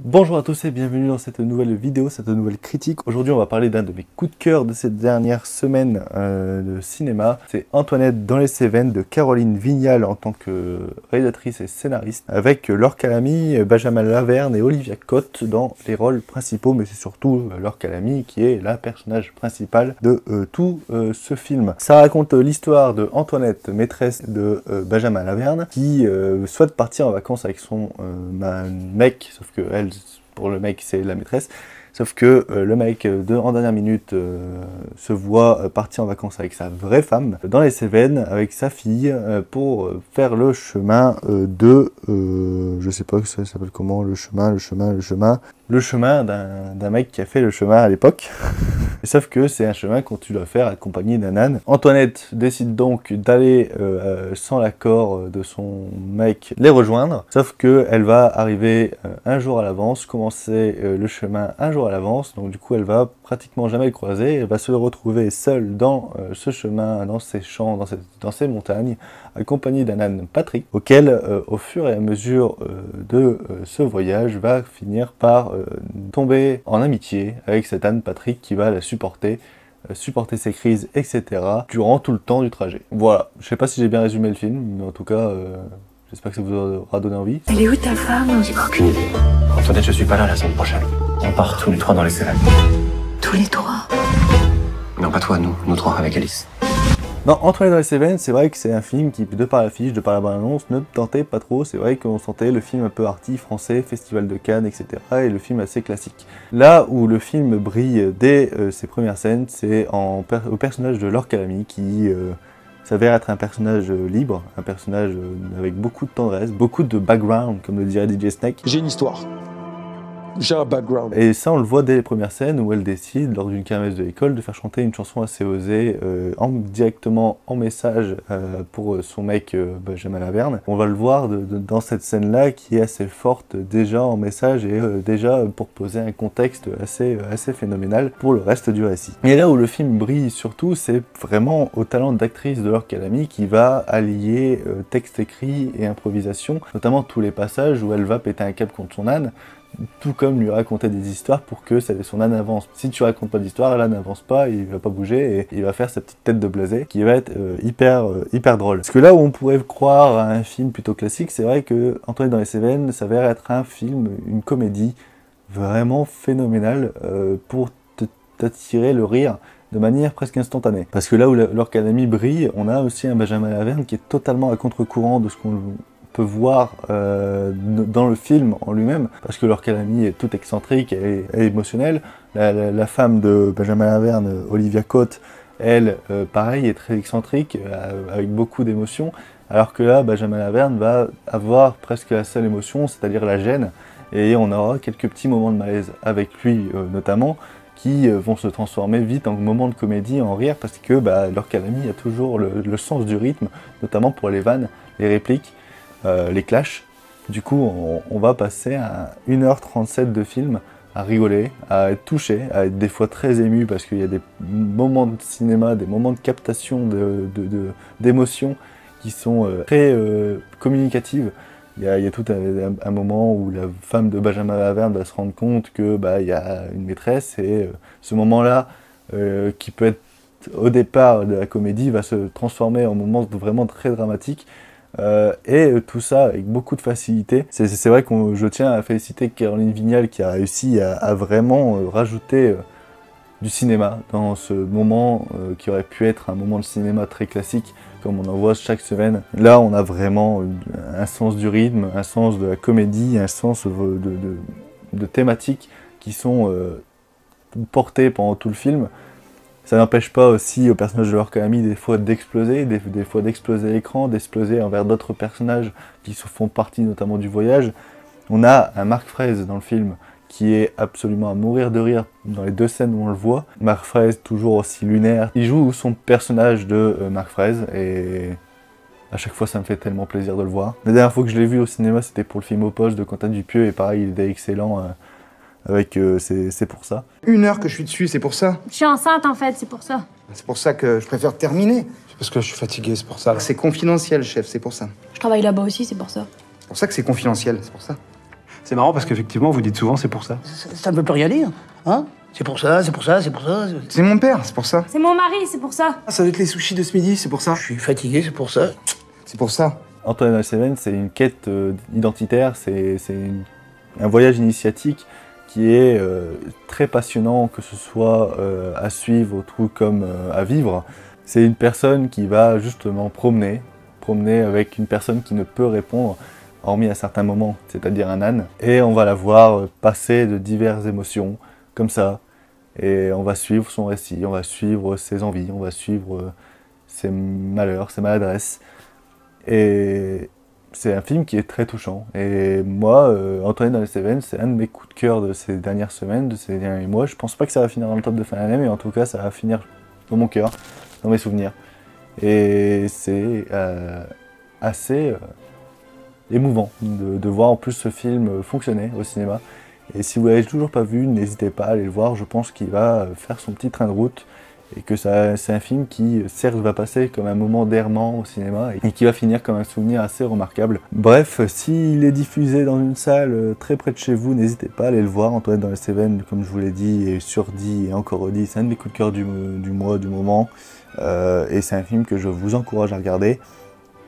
Bonjour à tous et bienvenue dans cette nouvelle vidéo, cette nouvelle critique. Aujourd'hui on va parler d'un de mes coups de cœur de cette dernière semaine de cinéma. C'est Antoinette dans les Cévennes de Caroline Vignal en tant que réalisatrice et scénariste, avec Laure Calamy, Benjamin Laverne et Olivia Cott dans les rôles principaux, mais c'est surtout Laure Calamy qui est la personnage principale de tout ce film. Ça raconte l'histoire de Antoinette, maîtresse de Benjamin Laverne, qui souhaite partir en vacances avec son mec, sauf que elle, pour le mec c'est la maîtresse, sauf que le mec en dernière minute se voit partir en vacances avec sa vraie femme dans les Cévennes avec sa fille pour faire le chemin je sais pas ça s'appelle comment, le chemin d'un mec qui a fait le chemin à l'époque. Sauf que c'est un chemin qu'on tu dois faire accompagné d'un âne. Antoinette décide donc d'aller sans l'accord de son mec les rejoindre. Sauf que elle va arriver un jour à l'avance, commencer le chemin un jour à l'avance. Donc du coup elle va pratiquement jamais le croiser. Elle va se retrouver seule dans ce chemin, dans ces champs, dans ces montagnes, accompagnée d'un âne Patrick, auquel au fur et à mesure de ce voyage va finir par tomber en amitié avec cet âne Patrick qui va la supporter ses crises, etc. durant tout le temps du trajet. Voilà, je sais pas si j'ai bien résumé le film, mais en tout cas, j'espère que ça vous aura donné envie. Elle est où ta femme? J'ai aucune idée. Antoinette, je suis pas là la semaine prochaine. On part tous les trois dans les Cévennes. Tous les trois? Non, pas toi, nous trois avec Alice. Non, Antoinette dans les Cévennes, c'est vrai que c'est un film qui, de par l'affiche, de par la bande-annonce, ne tentait pas trop. C'est vrai qu'on sentait le film un peu arty, français, Festival de Cannes, etc. et le film assez classique. Là où le film brille dès ses premières scènes, c'est au personnage de Laure Calamy qui s'avère être un personnage libre, un personnage avec beaucoup de tendresse, beaucoup de background, comme le dirait DJ Snake. J'ai une histoire. J'ai un background. Et ça, on le voit dès les premières scènes où elle décide, lors d'une kermesse de l'école, de faire chanter une chanson assez osée, directement en message pour son mec Benjamin Laverne. On va le voir dans cette scène-là qui est assez forte déjà en message et déjà pour poser un contexte assez phénoménal pour le reste du récit. Et là où le film brille surtout, c'est vraiment au talent d'actrice de Laure Calamy qui va allier texte écrit et improvisation, notamment tous les passages où elle va péter un câble contre son âne, tout comme lui raconter des histoires pour que son âne avance. Si tu racontes pas d'histoire, l'âne n'avance pas, il va pas bouger et il va faire sa petite tête de blasé qui va être hyper drôle. Parce que là où on pourrait croire à un film plutôt classique, c'est vrai que Antoinette dans les Cévennes s'avère être un film, une comédie vraiment phénoménale pour t'attirer le rire de manière presque instantanée. Parce que là où Laure Calamy brille, on a aussi un Benjamin Laverne qui est totalement à contre-courant de ce qu'on peut voir dans le film en lui-même, parce que Laure Calamy est toute excentrique et émotionnelle. La femme de Benjamin Laverne, Olivia Cott, elle, pareil, est très excentrique, avec beaucoup d'émotions, alors que là, Benjamin Laverne va avoir presque la seule émotion, c'est-à-dire la gêne, et on aura quelques petits moments de malaise avec lui notamment, qui vont se transformer vite en moments de comédie, en rire, parce que Laure Calamy a toujours le sens du rythme, notamment pour les vannes, les répliques, les clashs. Du coup, on va passer à 1h37 de film à rigoler, à être touché, à être des fois très ému parce qu'il y a des moments de cinéma, des moments de captation d'émotions qui sont très communicatives. Il y a tout un moment où la femme de Benjamin Laverne va se rendre compte que il y a une maîtresse et ce moment-là qui peut être au départ de la comédie va se transformer en moment vraiment très dramatique. Et tout ça avec beaucoup de facilité. C'est vrai que je tiens à féliciter Caroline Vignal qui a réussi à vraiment rajouter du cinéma dans ce moment qui aurait pu être un moment de cinéma très classique comme on en voit chaque semaine. Là on a vraiment un sens du rythme, un sens de la comédie, un sens de thématiques qui sont portées pendant tout le film. Ça n'empêche pas aussi au personnage de Laure Calamy des fois d'exploser, des fois d'exploser l'écran, d'exploser envers d'autres personnages qui font partie notamment du voyage. On a un Marc Fraise dans le film qui est absolument à mourir de rire dans les deux scènes où on le voit. Marc Fraise toujours aussi lunaire. Il joue son personnage de Marc Fraise et à chaque fois ça me fait tellement plaisir de le voir. La dernière fois que je l'ai vu au cinéma c'était pour le film Au Poste de Quentin Dupieux et pareil il était excellent. Avec c'est pour ça. 1 heure que je suis dessus, c'est pour ça. Je suis enceinte en fait, c'est pour ça. C'est pour ça que je préfère terminer. C'est parce que je suis fatigué, c'est pour ça. C'est confidentiel, chef, c'est pour ça. Je travaille là-bas aussi, c'est pour ça. C'est pour ça que c'est confidentiel, c'est pour ça. C'est marrant parce qu'effectivement, vous dites souvent c'est pour ça. Ça ne veut plus rien dire, hein? C'est pour ça, c'est pour ça, c'est pour ça. C'est mon père, c'est pour ça. C'est mon mari, c'est pour ça. Ah, ça doit être les sushis de ce midi, c'est pour ça. Je suis fatigué, c'est pour ça. C'est pour ça. Antoine Seven, c'est une quête identitaire, c'est un voyage initiatique qui est très passionnant, que ce soit à suivre tout comme à vivre. C'est une personne qui va justement promener avec une personne qui ne peut répondre, hormis à certains moments, c'est-à-dire un âne. Et on va la voir passer de diverses émotions, comme ça. Et on va suivre son récit, on va suivre ses envies, on va suivre ses malheurs, ses maladresses. Et c'est un film qui est très touchant. Et moi, Antoine dans les Cévennes, c'est un de mes coups de cœur de ces dernières semaines, de ces derniers mois. Je pense pas que ça va finir dans le top de fin d'année, mais en tout cas, ça va finir dans mon cœur, dans mes souvenirs. Et c'est assez émouvant de voir en plus ce film fonctionner au cinéma. Et si vous l'avez toujours pas vu, n'hésitez pas à aller le voir. Je pense qu'il va faire son petit train de route et que c'est un film qui, certes, va passer comme un moment d'errement au cinéma et qui va finir comme un souvenir assez remarquable. Bref, s'il est diffusé dans une salle très près de chez vous, n'hésitez pas à aller le voir. Antoine dans les Cévennes, comme je vous l'ai dit et surdit et encore redit, c'est un de mes coups de cœur du mois, du moment. Et c'est un film que je vous encourage à regarder.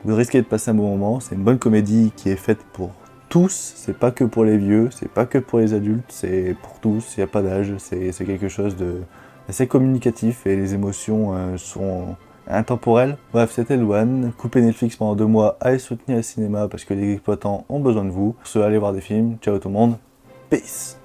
Vous risquez de passer un bon moment. C'est une bonne comédie qui est faite pour tous, c'est pas que pour les vieux, c'est pas que pour les adultes, c'est pour tous, il n'y a pas d'âge, c'est quelque chose de assez communicatif et les émotions sont intemporelles. Bref, c'était Louane, coupez Netflix pendant 2 mois, allez soutenir le cinéma parce que les exploitants ont besoin de vous. Allez voir des films, ciao tout le monde, peace.